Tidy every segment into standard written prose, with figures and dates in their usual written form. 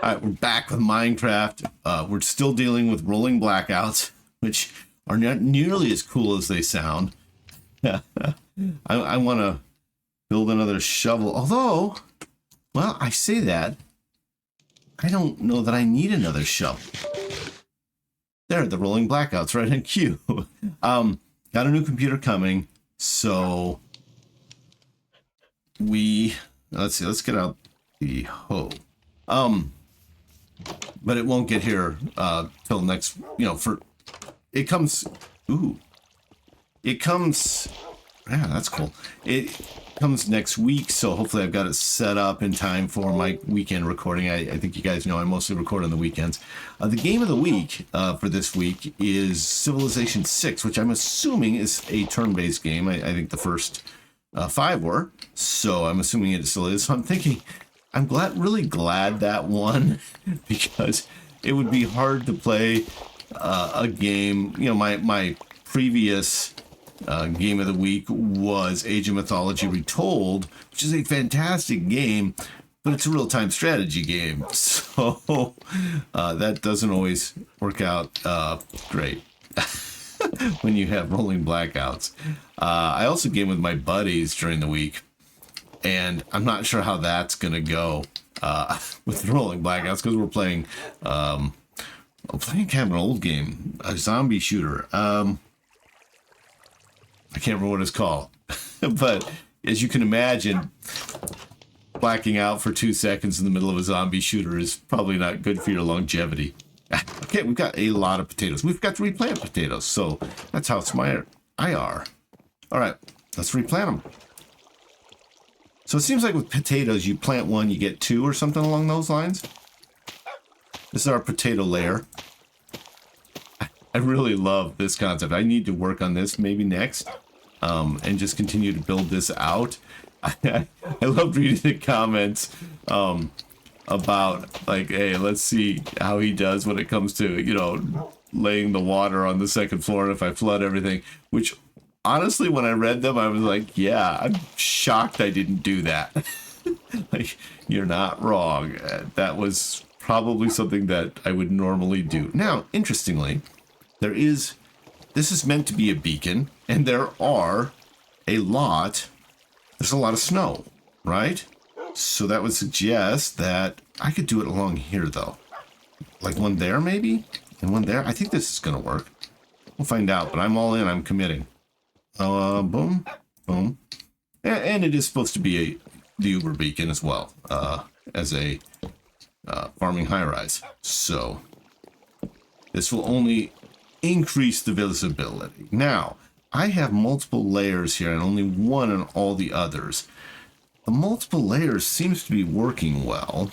All right, we're back with Minecraft. We're still dealing with rolling blackouts, which are not nearly as cool as they sound. I want to build another shovel. Although, well, I say that. I don't know that I need another shovel. There, the rolling blackouts right in queue. Got a new computer coming, so let's see, let's get out the hoe. But it won't get here till next, it comes, yeah, that's cool. It comes next week, so hopefully I've got it set up in time for my weekend recording. I think you guys know I mostly record on the weekends. The game of the week for this week is Civilization 6, which I'm assuming is a turn-based game. I think the first 5 were, so I'm assuming it still is. So I'm thinking, I'm really glad that won, because it would be hard to play a game. My previous game of the week was Age of Mythology Retold, which is a fantastic game, but it's a real-time strategy game, so that doesn't always work out great when you have rolling blackouts. I also game with my buddies during the week, and I'm not sure how that's going to go with rolling blackouts, because we're playing kind of an old game, a zombie shooter. I can't remember what it's called. But as you can imagine, blacking out for 2 seconds in the middle of a zombie shooter is probably not good for your longevity. Okay, we've got a lot of potatoes. We've got to replant potatoes, so that's how smart I are. All right, let's replant them. So it seems like with potatoes, you plant one, you get 2 or something along those lines. This is our potato layer. I really love this concept. I need to work on this maybe next, and just continue to build this out. I loved reading the comments about, like, hey, let's see how he does when it comes to, laying the water on the second floor if I flood everything, which honestly, when I read them, I was like, yeah, I'm shocked I didn't do that. Like, you're not wrong. That was probably something that I would normally do. Now, interestingly, this is meant to be a beacon, and there's a lot of snow, right? So that would suggest that I could do it along here, though. Like one there, maybe? And one there? I think this is going to work. We'll find out, but I'm all in. I'm committing. Boom, boom. And it is supposed to be the Uber beacon as well, as a farming high-rise. So this will only increase the visibility. Now, I have multiple layers here and only one on all the others. The multiple layers seems to be working well,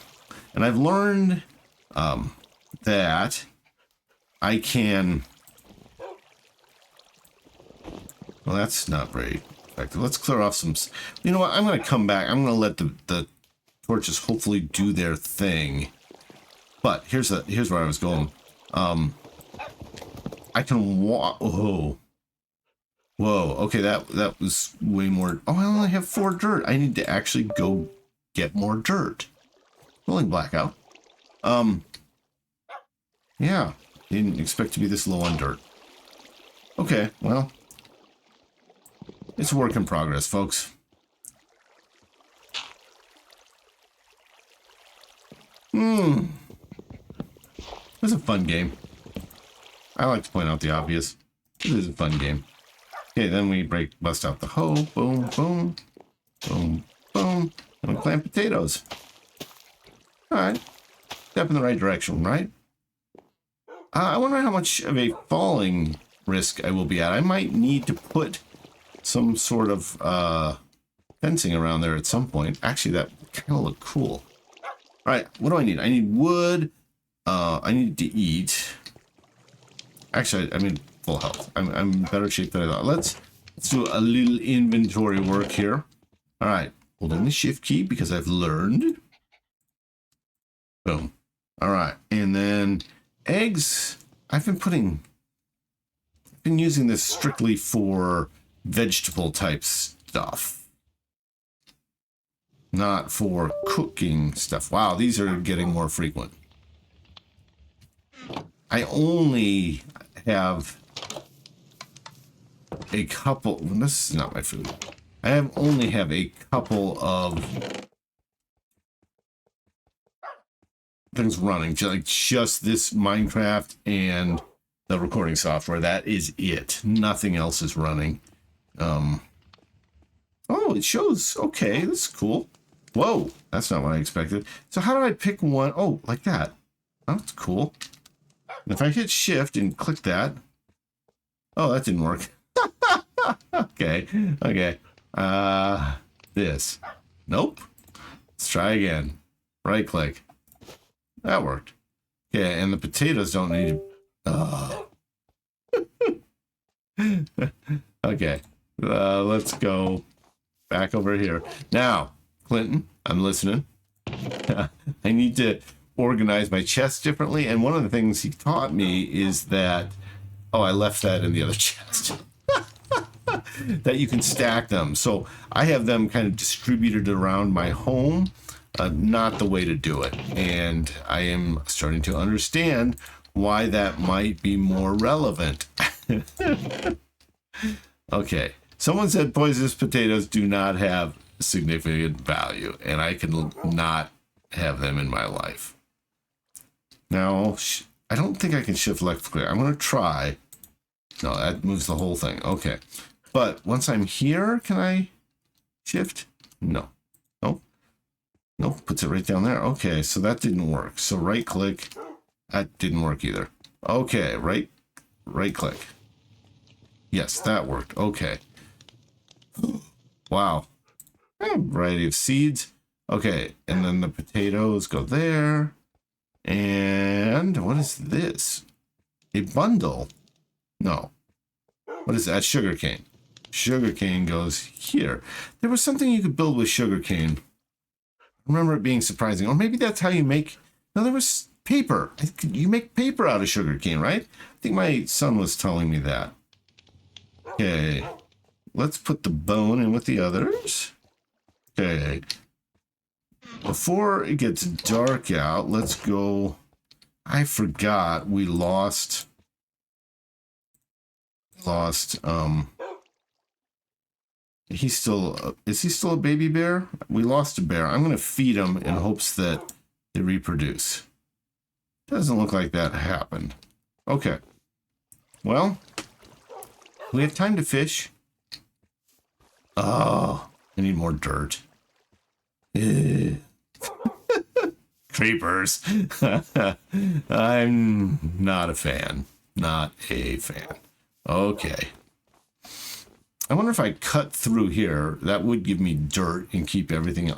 and I've learned that I can... Well, that's not very effective. Let's clear off some... You know what? I'm going to come back. I'm going to let the torches hopefully do their thing. But here's where I was going. I can walk. Whoa. Okay, that was way more. Oh, I only have 4 dirt. I need to actually go get more dirt. Rolling blackout. Yeah. Didn't expect to be this low on dirt. Okay, well. It's a work in progress, folks. It's a fun game. I like to point out the obvious. This is a fun game. Okay, then we bust out the hoe. Boom, boom, boom, boom. And we plant potatoes. All right. Step in the right direction, right? I wonder how much of a falling risk I will be at. I might need to put some sort of fencing around there at some point. Actually, that kind of looked cool. All right, what do I need? I need wood. I need to eat. Actually, I mean, full health. I'm in better shape than I thought. Let's do a little inventory work here. All right, holding the shift key because I've learned. Boom. All right, and then eggs. I've been using this strictly for vegetable type stuff. not for cooking stuff. Wow, these are getting more frequent. I only have a couple. This is not my food. I only have a couple of things running, just this Minecraft and the recording software. That is it. Nothing else is running. Oh, it shows. Okay, this is cool. Whoa, that's not what I expected. So how do I pick one? Oh, like that. Oh, that's cool. And if I hit shift and click that. Oh, that didn't work. Okay. This. Nope. Let's try again. Right click. That worked. Okay, and the potatoes don't need. Okay. Let's go back over here. Now, Clinton, I'm listening. I need to organize my chest differently. And one of the things he taught me is that, oh, I left that in the other chest. That you can stack them. So I have them kind of distributed around my home. Not the way to do it. And I am starting to understand why that might be more relevant. Okay. Someone said poisonous potatoes do not have significant value, and I can not have them in my life. Now, I don't think I can shift left click. I'm going to try. No, that moves the whole thing. Okay. But once I'm here, can I shift? No. Nope. Nope. Puts it right down there. Okay. So that didn't work. So right click. That didn't work either. Okay. Right click. Yes, that worked. Okay. Wow. A variety of seeds. Okay. And then the potatoes go there. And what is this? A bundle? No. What is that? Sugarcane. Sugarcane goes here. There was something you could build with sugarcane. I remember it being surprising. Or maybe that's how you make... No, there was paper. You make paper out of sugarcane, right? I think my son was telling me that. Okay. Let's put the bone in with the others. Okay. Before it gets dark out, let's go... I forgot we lost... is he still a baby bear? We lost a bear. I'm going to feed him in hopes that they reproduce. Doesn't look like that happened. Okay. Well, we have time to fish. Oh, I need more dirt. Creepers. I'm not a fan. Not a fan. Okay. I wonder if I cut through here, that would give me dirt and keep everything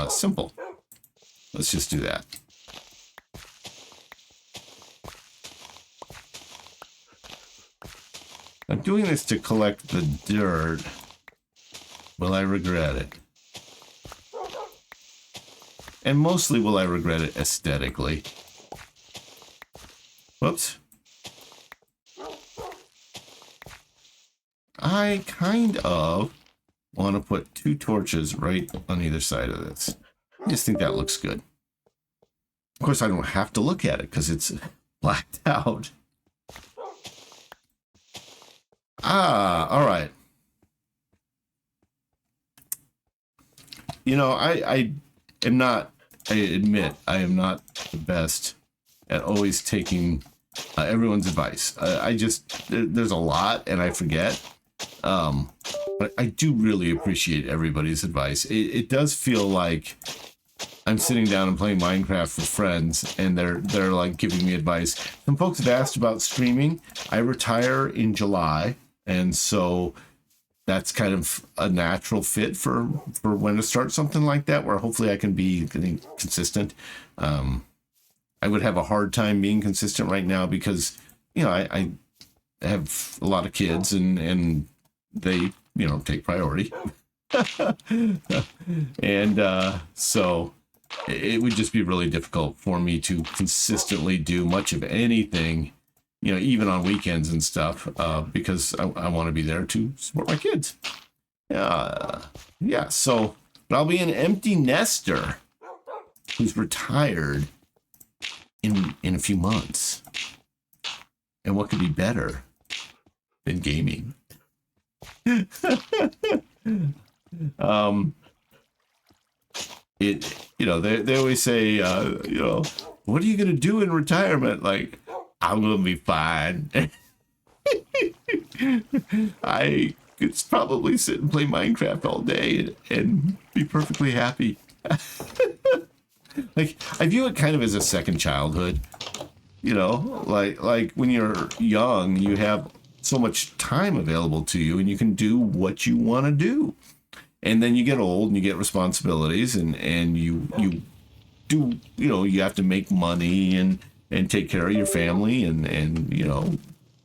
simple. Let's just do that. I'm doing this to collect the dirt. Will I regret it? And mostly will I regret it aesthetically. Whoops. I kind of want to put 2 torches right on either side of this. I just think that looks good. Of course, I don't have to look at it because it's blacked out. All right. You know, I admit I am not the best at always taking everyone's advice. There's a lot and I forget. But I do really appreciate everybody's advice. It does feel like I'm sitting down and playing Minecraft for friends and they're like giving me advice. Some folks have asked about streaming. I retire in July, and so that's kind of a natural fit for when to start something like that, where hopefully I can be consistent. I would have a hard time being consistent right now because, you know, I have a lot of kids and they, you know, take priority. And so it would just be really difficult for me to consistently do much of anything, you know, even on weekends and stuff, because I want to be there to support my kids. Yeah. So But I'll be an empty nester who's retired in a few months. And what could be better than gaming? They always say, what are you gonna do in retirement? Like, I'm gonna be fine. I could probably sit and play Minecraft all day and be perfectly happy. Like, I view it kind of as a second childhood. Like when you're young, you have so much time available to you and you can do what you want to do. And then you get old and you get responsibilities and you do, you have to make money and take care of your family and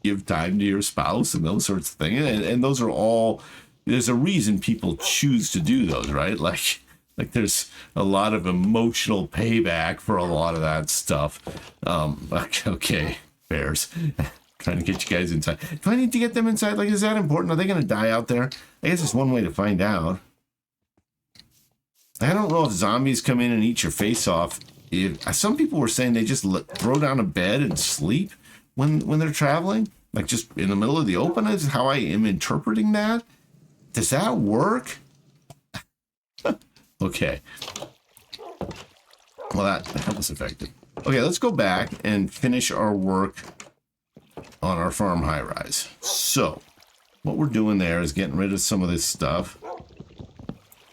give time to your spouse and those sorts of things. And those are all, there's a reason people choose to do those, right? Like there's a lot of emotional payback for a lot of that stuff. Okay, bears. Trying to get you guys inside. Do I need to get them inside? Like, is that important? Are they going to die out there? I guess it's one way to find out. I don't know if zombies come in and eat your face off. Some people were saying they just throw down a bed and sleep when they're traveling. Like, just in the middle of the open is how I am interpreting that. Does that work? Okay. Well, that was effective. Okay, let's go back and finish our work on our farm high-rise. So, what we're doing there is getting rid of some of this stuff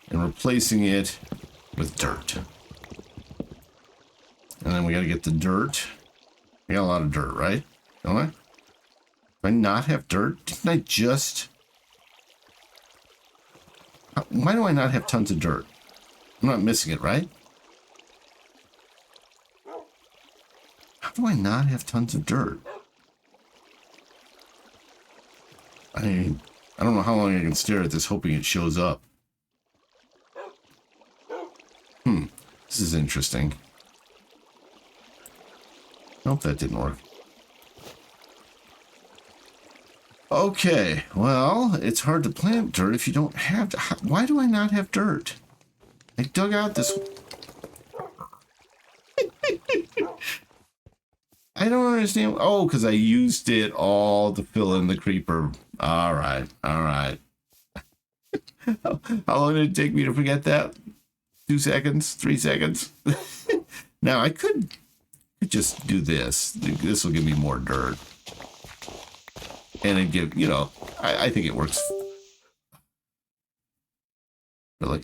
and replacing it with dirt. And then we got to get the dirt. We got a lot of dirt, right? Don't I? Do I not have dirt? Didn't I just... Why do I not have tons of dirt? I'm not missing it, right? How do I not have tons of dirt? I don't know how long I can stare at this hoping it shows up. This is interesting. Nope, that didn't work. Okay, well, it's hard to plant dirt if you don't have... Why do I not have dirt? I dug out this... I don't understand. Oh, because I used it all to fill in the creeper. All right. How long did it take me to forget that? 2 seconds? 3 seconds? Now, I could just do this. This will give me more dirt. And it give, I think it works. Really?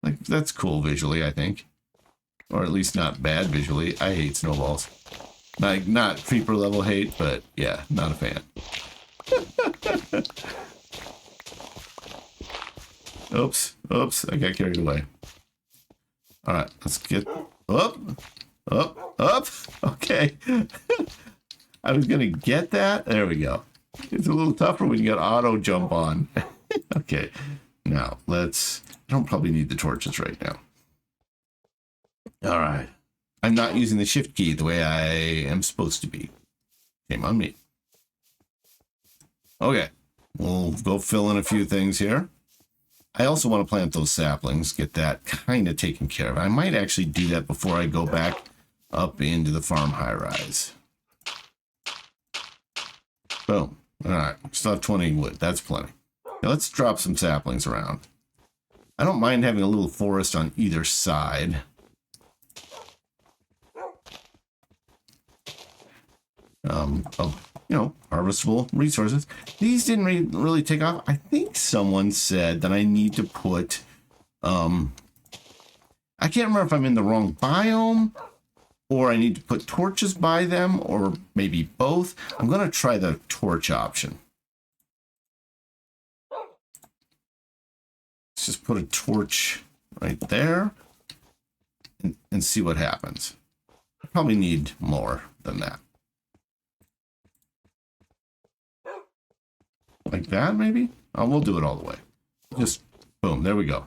Like, that's cool visually, I think. Or at least not bad visually. I hate snowballs. Like, not creeper level hate, but yeah, not a fan. Oops, I got carried away. All right, let's get up. Okay. I was gonna get that. There we go. It's a little tougher when you got auto jump on. Okay, now I don't probably need the torches right now. All right. I'm not using the shift key the way I am supposed to be. Shame on me. Okay. We'll go fill in a few things here. I also want to plant those saplings, get that kind of taken care of. I might actually do that before I go back up into the farm high-rise. Boom. All right. Still have 20 wood. That's plenty. Now let's drop some saplings around. I don't mind having a little forest on either side. Of harvestable resources. These didn't really take off. I think someone said that I need to put I can't remember if I'm in the wrong biome or I need to put torches by them or maybe both. I'm going to try the torch option. Let's just put a torch right there and see what happens. I probably need more than that. Like that, maybe? Oh, we'll do it all the way. Just, boom, there we go.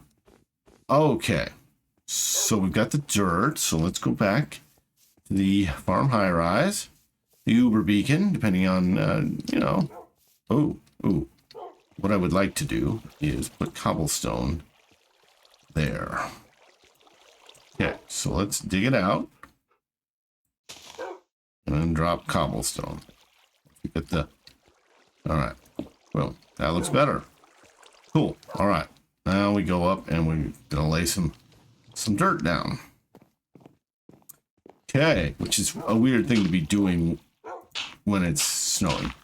Okay. So we've got the dirt. So let's go back to the farm high-rise. The Uber beacon, depending on, Ooh. what I would like to do is put cobblestone there. Okay, so let's dig it out. And then drop cobblestone. Get the... Alright. Well, that looks better. Cool. Alright. Now we go up and we're gonna lay some dirt down. Okay, which is a weird thing to be doing when it's snowing.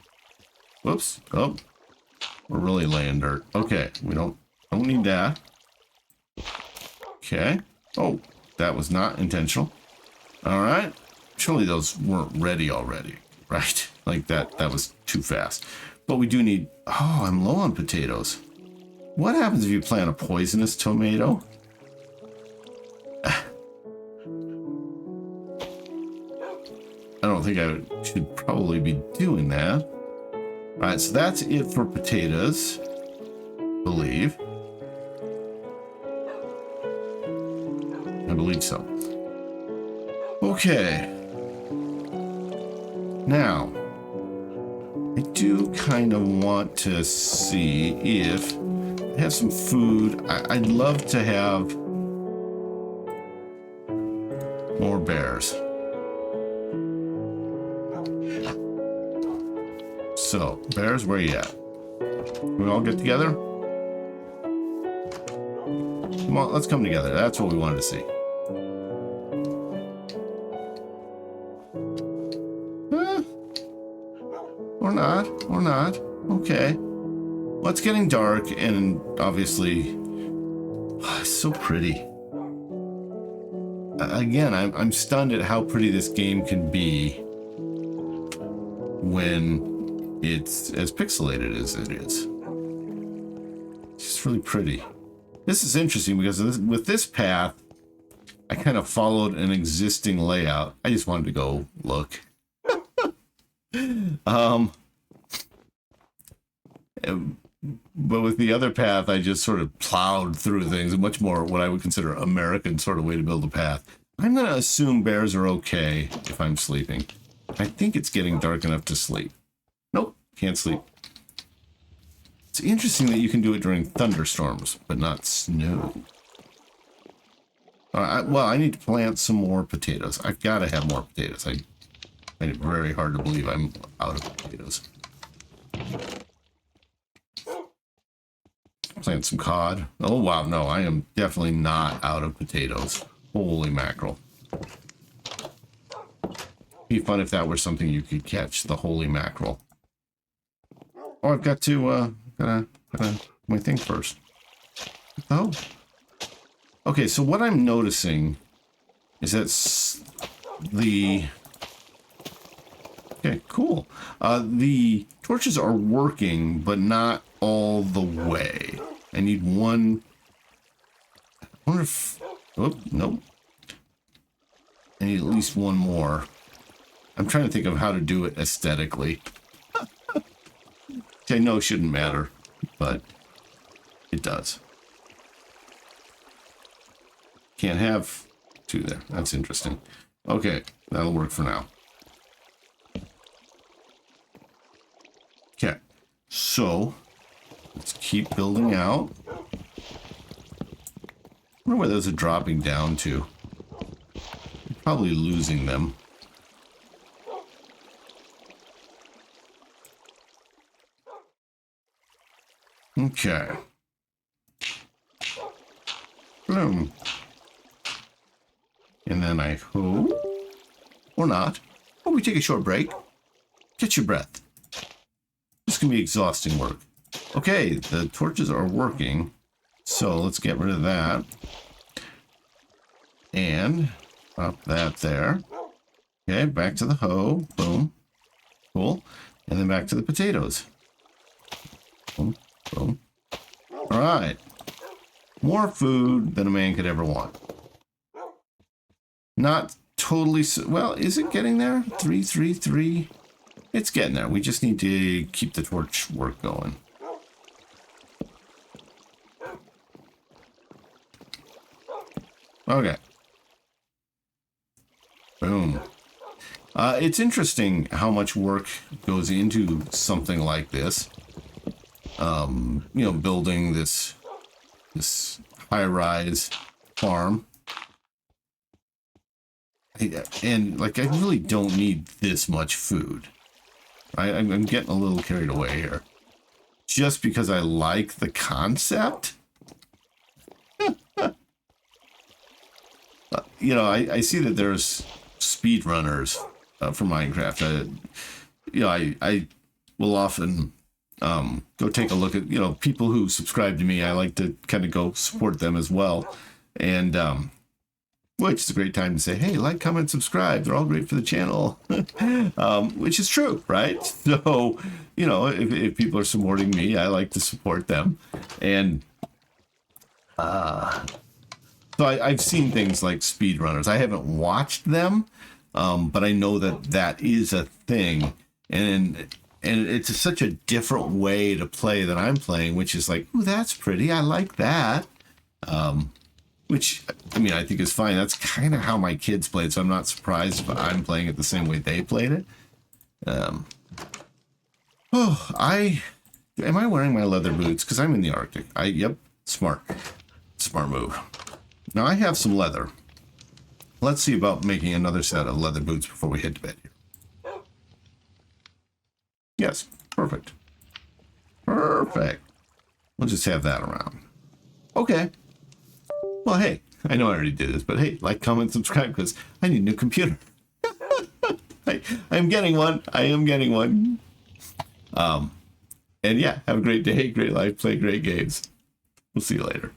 Whoops. Oh. We're really laying dirt. Okay, we don't need that. Okay. Oh, that was not intentional. Alright. Surely those weren't ready already, right? Like that was too fast. But we do need... Oh, I'm low on potatoes. What happens if you plant a poisonous tomato? I don't think I should probably be doing that. All right, so that's it for potatoes, I believe. I believe so. Okay. Now, I do kind of want to see if I have some food. I'd love to have more bears. So, bears, where you at? Can we all get together? Come on, let's come together. That's what we wanted to see. Or not. Okay. Well, it's getting dark, and obviously, it's so pretty. Again, I'm stunned at how pretty this game can be when it's as pixelated as it is. It's just really pretty. This is interesting because with this path, I kind of followed an existing layout. I just wanted to go look. But with the other path, I just sort of plowed through things. A much more what I would consider American sort of way to build a path. I'm going to assume bears are okay if I'm sleeping. I think it's getting dark enough to sleep. Nope, can't sleep. It's interesting that you can do it during thunderstorms, but not snow. Well, I need to plant some more potatoes. I've got to have more potatoes. I find it very hard to believe I'm out of potatoes. Plant some cod. Oh, wow. No, I am definitely not out of potatoes. Holy mackerel. Be fun if that were something you could catch, the holy mackerel. Oh, I've got to, gotta my thing first. Oh. Okay, so what I'm noticing is that okay, cool. The torches are working, but not all the way. I need one. I wonder if... Oh, nope. I need at least one more. I'm trying to think of how to do it aesthetically. Which I know shouldn't matter, but it does. Can't have two there. That's interesting. Okay, that'll work for now. Okay, so let's keep building out. I wonder where those are dropping down to. I'm probably losing them. Okay. Boom. And then I hope, or not. Oh, we take a short break. Catch your breath. This can be exhausting work. Okay, the torches are working. So let's get rid of that. And up that there. Okay, back to the hoe. Boom. Cool. And then back to the potatoes. Boom. Boom. All right. More food than a man could ever want. Not totally... Well, is it getting there? 3, 3, 3. It's getting there. We just need to keep the torch work going. Okay. Boom. It's interesting how much work goes into something like this. you know, building this high-rise farm. And like, I really don't need this much food. I'm getting a little carried away here. Just because I like the concept. You know, I see that there's speedrunners for Minecraft. You know, I will often go take a look at, you know, people who subscribe to me. I like to kind of go support them as well. And which is a great time to say, hey, like, comment, subscribe. They're all great for the channel. Which is true, right? So, you know, if people are supporting me, I like to support them. And so I've seen things like speedrunners. I haven't watched them, but I know that that is a thing. And it's such a different way to play than I'm playing, which is like, ooh, that's pretty. I like that. Which, I mean, I think is fine. That's kind of how my kids played, so I'm not surprised if I'm playing it the same way they played it. Am I wearing my leather boots? Because I'm in the Arctic. Yep, smart move. Now, I have some leather. Let's see about making another set of leather boots before we head to bed here. Yes, perfect. Perfect. We'll just have that around. Okay. Well, hey, I know I already did this, but hey, like, comment, subscribe, because I need a new computer. I'm getting one. I am getting one. And yeah, have a great day, great life, play great games. We'll see you later.